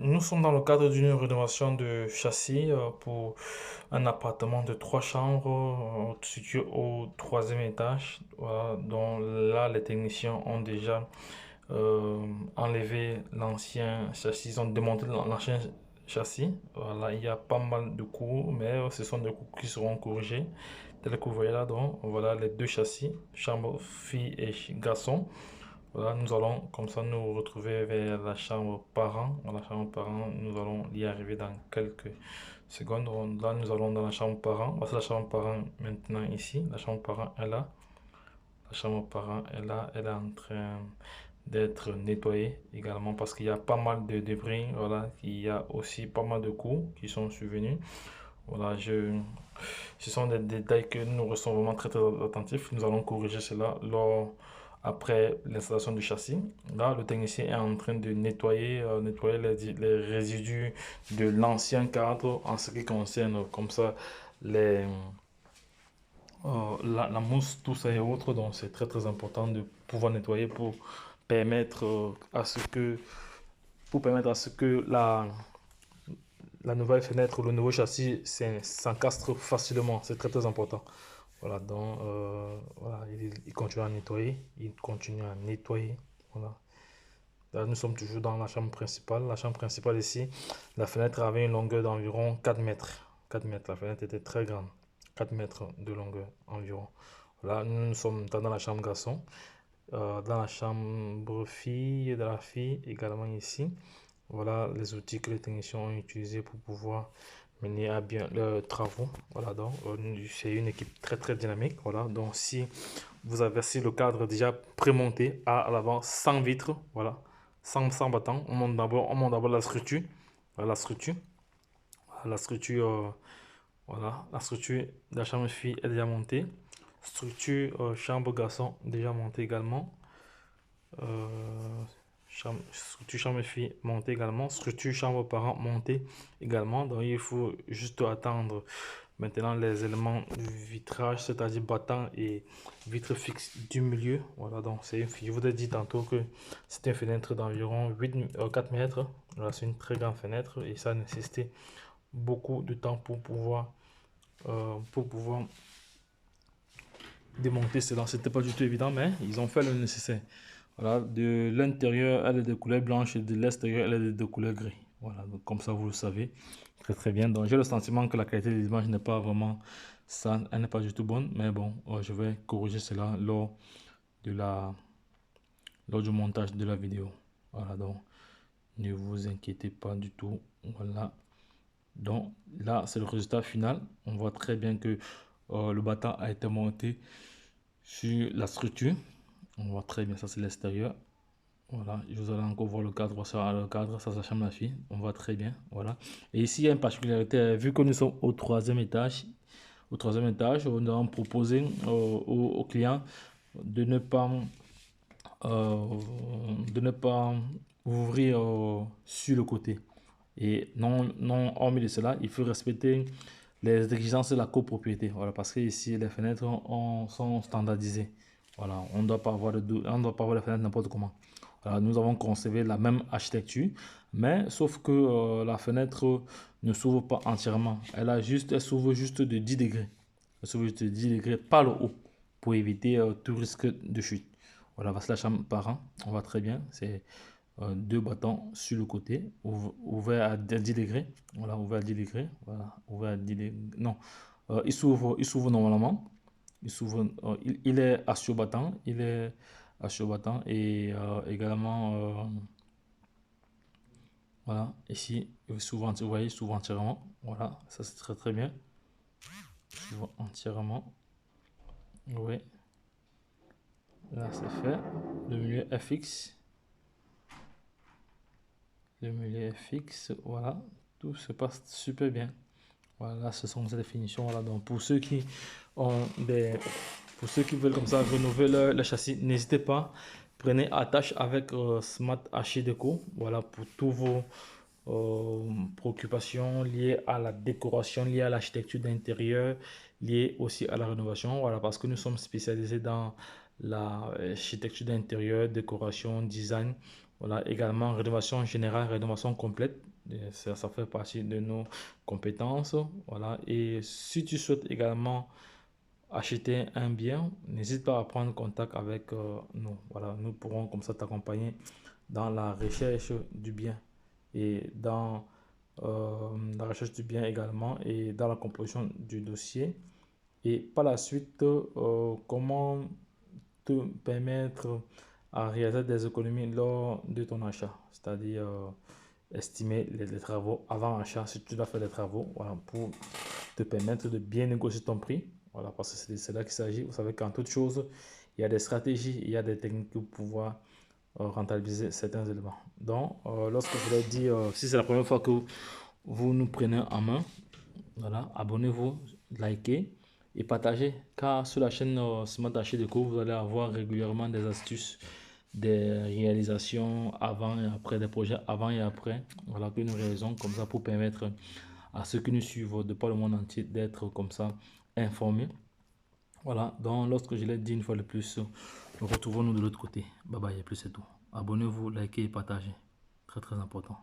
Nous sommes dans le cadre d'une rénovation de châssis pour un appartement de 3 chambres situé au troisième étage. Voilà, dont là, les techniciens ont déjà enlevé l'ancien châssis, ils ont démonté l'ancien châssis. Voilà, il y a pas mal de coups, mais ce sont des coups qui seront corrigés. Tel que vous voyez là, donc voilà les deux châssis, chambre fille et garçon. Voilà, nous allons comme ça nous retrouver vers la chambre parent. Dans la chambre parent, nous allons y arriver dans quelques secondes. Donc là, nous allons dans la chambre parent. Voici la chambre parent maintenant ici. La chambre parent est là. La chambre parent est là. Elle est en train d'être nettoyée également parce qu'il y a pas mal de débris. Voilà, il y a aussi pas mal de coups qui sont survenus. Voilà, ce sont des détails que nous restons vraiment très très attentifs. Nous allons corriger cela après l'installation du châssis. Là, le technicien est en train de nettoyer les résidus de l'ancien cadre en ce qui concerne comme ça les, la mousse, tout ça et autres. Donc, c'est très très important de pouvoir nettoyer permettre à ce que, pour permettre à ce que la nouvelle fenêtre ou le nouveau châssis s'encastre facilement. C'est très très important. Voilà, donc voilà, il continue à nettoyer, il continue à nettoyer. Voilà. Là, nous sommes toujours dans la chambre principale. La chambre principale ici, la fenêtre avait une longueur d'environ 4 mètres. 4 mètres, la fenêtre était très grande. 4 mètres de longueur environ. Là, nous sommes dans la chambre garçon, dans la chambre fille de la fille également ici. Voilà les outils que les techniciens ont utilisés pour pouvoir mener à bien leurs travaux. Voilà, donc c'est une équipe très très dynamique. Voilà, donc si vous avez le cadre déjà prémonté à l'avant, sans vitres, voilà, sans battant, on monte d'abord la structure. Voilà, la structure. Voilà, la structure, voilà, la structure de la chambre fille est déjà montée. Structure chambre garçon déjà montée également. Euh, structure chambre fille montée également. Structure chambre parent montée également. Donc il faut juste attendre maintenant les éléments du vitrage, c'est-à-dire battant et vitre fixe du milieu. Voilà, donc je vous ai dit tantôt que c'est une fenêtre d'environ 4 mètres. Voilà, c'est une très grande fenêtre et ça nécessitait beaucoup de temps pour pouvoir démonter cela. C'était pas du tout évident, mais ils ont fait le nécessaire. Voilà, de l'intérieur, elle est de couleur blanche et de l'extérieur, elle est de couleur gris. Voilà, donc comme ça, vous le savez très très bien. Donc, j'ai le sentiment que la qualité des images n'est pas vraiment ça, elle n'est pas du tout bonne, mais bon, je vais corriger cela de la, lors du montage de la vidéo. Voilà, donc ne vous inquiétez pas du tout. Voilà, donc là, c'est le résultat final. On voit très bien que le battant a été monté sur la structure. On voit très bien, ça c'est l'extérieur. Voilà, je vous allez encore voir le cadre, ça, le cadre, ça, chambre la fille. On voit très bien, voilà. Et ici, il y a une particularité, vu que nous sommes au troisième étage, on a proposé aux clients de ne pas, euh, de ne pas ouvrir sur le côté. Et non, hormis de cela, il faut respecter les exigences de la copropriété. Voilà, parce que ici, les fenêtres sont standardisées. Voilà, on ne doit pas avoir on doit pas avoir les fenêtres n'importe comment. Voilà, nous avons conservé la même architecture, mais sauf que la fenêtre ne s'ouvre pas entièrement. Elle s'ouvre juste de 10 degrés. Elle s'ouvre juste de 10 degrés par le haut pour éviter tout risque de chute. Voilà, voici la chambre parent. On voit très bien. C'est deux battants sur le côté, ouvert à 10 degrés. Voilà, ouvert à 10 degrés. Voilà, ouvert à 10 degrés. Non, il s'ouvre normalement. Il est assurbattant. Il est assurbattant et également, voilà, ici, vous voyez, il s'ouvre entièrement. Voilà, ça c'est très très bien. Il s'ouvre entièrement. Oui, là c'est fait. Le milieu est fixe. Le milieu est fixe. Voilà, tout se passe super bien. Voilà, ce sont ces définitions. Voilà, donc ont des, pour ceux qui veulent comme ça rénover leur châssis, n'hésitez pas. Prenez attache avec Smart Archideco. Voilà, pour tous vos préoccupations liées à la décoration, liées à l'architecture d'intérieur, liées aussi à la rénovation. Voilà, parce que nous sommes spécialisés dans l'architecture d'intérieur, décoration, design. Voilà, également rénovation générale, rénovation complète. Et ça fait partie de nos compétences. Voilà, et si tu souhaites également acheter un bien, n'hésite pas à prendre contact avec nous. Voilà, nous pourrons comme ça t'accompagner dans la recherche du bien et dans la recherche du bien également et dans la composition du dossier. Et par la suite, comment te permettre à réaliser des économies lors de ton achat, c'est-à-dire estimer les travaux avant achat si tu dois faire des travaux, voilà, pour te permettre de bien négocier ton prix. Voilà, parce que c'est là qu'il s'agit. Vous savez qu'en toute chose, il y a des stratégies, il y a des techniques pour pouvoir rentabiliser certains éléments. Donc, lorsque je l'ai dit, si c'est la première fois que vous nous prenez en main, voilà, abonnez-vous, likez et partagez. Car sur la chaîne Smart Achat Déco, vous allez avoir régulièrement des astuces, des réalisations avant et après, des projets avant et après. Voilà que nous réalisons comme ça pour permettre à ceux qui nous suivent de par le monde entier d'être comme ça informés. Voilà, donc lorsque je l'ai dit une fois de plus, retrouvons-nous de l'autre côté. Bye bye, et plus c'est tout. Abonnez-vous, likez et partagez. Très très important.